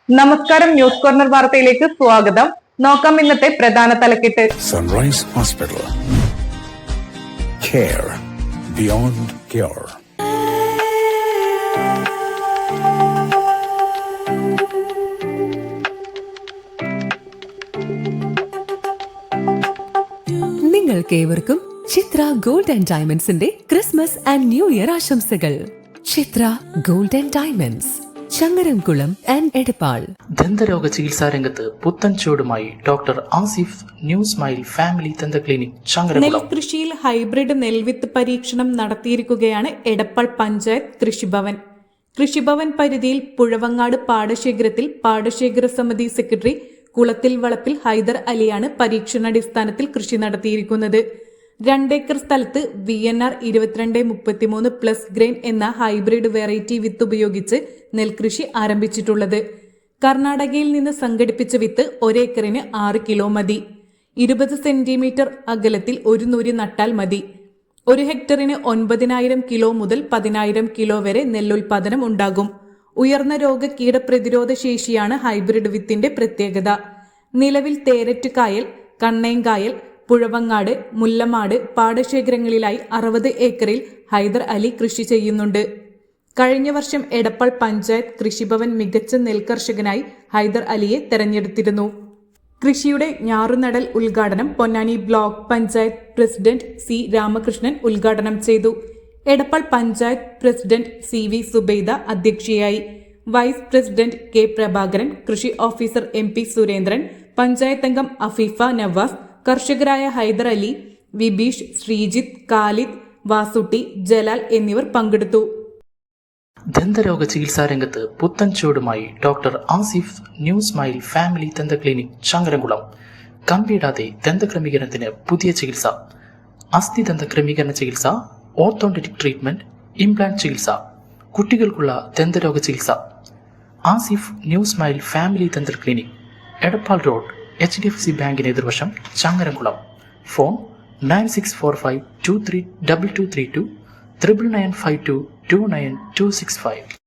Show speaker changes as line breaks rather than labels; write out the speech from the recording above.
നമസ്കാരം, news corner വാർത്തയിലേക്ക് സ്വാഗതം. നോക്കാം ഇന്നത്തെ പ്രധാന തലക്കെട്ട്.
Sunrise hospital, care beyond cure.
നിങ്ങൾക്കേവർക്കും ചിത്ര ഗോൾഡ് ആൻഡ് ഡയമണ്ട്സിന്റെ ക്രിസ്മസ് ആൻഡ് ന്യൂ ഇയർ ആശംസകൾ. Chitra gold and diamonds, Changaramkulam and Edappal.
ദന്തരോഗ ചികിത്സാ രംഗത്ത് പുത്തൻ ചൂടുമായി doctor Asif new smile family ദന്ത ക്ലിനിക്, ചങ്ങരംകുളം.
നെൽകൃഷിയിൽ ഹൈബ്രിഡ് നെൽവിത്ത് പരീക്ഷണം നടത്തിയിരിക്കുകയാണ് എടപ്പാൾ പഞ്ചായത്ത് കൃഷിഭവൻ. കൃഷിഭവൻ പരിധിയിൽ പുഴവങ്ങാട് പാടശേഖരത്തിൽ പാടശേഖര സമിതി സെക്രട്ടറി കുളത്തിൽ വളപ്പിൽ ഹൈദർ അലിയാണ് പരീക്ഷണാടിസ്ഥാനത്തിൽ കൃഷി നടത്തിയിരിക്കുന്നത്. 2 ഏക്കർ സ്ഥലത്ത് VNR 2233 പ്ലസ് ഗ്രെയിൻ എന്ന ഹൈബ്രിഡ് വെറൈറ്റി വിത്ത് ഉപയോഗിച്ച് നെൽകൃഷി ആരംഭിച്ചിട്ടുള്ളത്. കർണാടകയിൽ നിന്ന് സംഘടിപ്പിച്ച വിത്ത് 1 ഏക്കറിന് 6 കിലോ മതി. 20 സെന്റിമീറ്റർ അകലത്തിൽ 1 നൂരി നട്ടാൽ മതി. 1 ഹെക്ടറിന് 9000 കിലോ മുതൽ 10000 കിലോ വരെ നെല്ലുൽപാദനം ഉണ്ടാകും. ഉയർന്ന രോഗ കീടപ്രതിരോധ ശേഷിയാണ് ഹൈബ്രിഡ് വിത്തിന്റെ പ്രത്യേകത. നിലവിൽ തേരറ്റ് കായൽ, കണ്ണേങ്കായൽ, പുഴവങ്ങാട്, മുല്ലമാട് പാടശേഖരങ്ങളിലായി 60 ഏക്കറിൽ ഹൈദർ അലി കൃഷി ചെയ്യുന്നുണ്ട്. കഴിഞ്ഞ വർഷം എടപ്പാൾ പഞ്ചായത്ത് കൃഷിഭവൻ മികച്ച നെൽകർഷകനായി ഹൈദർ അലിയെ തെരഞ്ഞെടുത്തിരുന്നു. കൃഷിയുടെ ഞാറുനടൽ ഉദ്ഘാടനം Ponnani block panchayat president C Ramakrishnan ഉദ്ഘാടനം ചെയ്തു. എടപ്പാൾ പഞ്ചായത്ത് പ്രസിഡന്റ് CV സുബൈദ അധ്യക്ഷയായി. വൈസ് പ്രസിഡന്റ് K പ്രഭാകരൻ, കൃഷി ഓഫീസർ MP സുരേന്ദ്രൻ, പഞ്ചായത്ത് അംഗം അഫീഫ നവാസ്, കർഷകരായ ഹൈദർ അലി, വിബീഷ്, ശ്രീജിത്ത്, ഖാലിദ്, വാസുട്ടി, ജലാൽ എന്നിവർ പങ്കെടുത്തു.
ദന്തരോഗ ചികിത്സാ രംഗത്ത് പുത്തൻ ചൂടുമായി doctor Asif new smile family ദന്ത ക്ലിനിക്, ചങ്ങരംകുളം. കമ്പിയിടാതെ ദന്തക്രമീകരണത്തിന് പുതിയ ചികിത്സ, അസ്ഥി ദന്ത ക്രമീകരണ ചികിത്സ, ഓർത്തോഡോണ്ടിക് ട്രീറ്റ്മെന്റ്, ഇംപ്ലാന്റ് ചികിത്സ, കുട്ടികൾക്കുള്ള ദന്തരോഗ ചികിത്സ. ആസിഫ് ന്യൂ സ്മൈൽ ഫാമിലി ദന്ത ക്ലിനിക്, എടപ്പാൾ റോഡ്, HDFC ബാങ്കിന് എതിർവശം, ചങ്ങരംകുളം. ഫോൺ 9645232232 9995229265.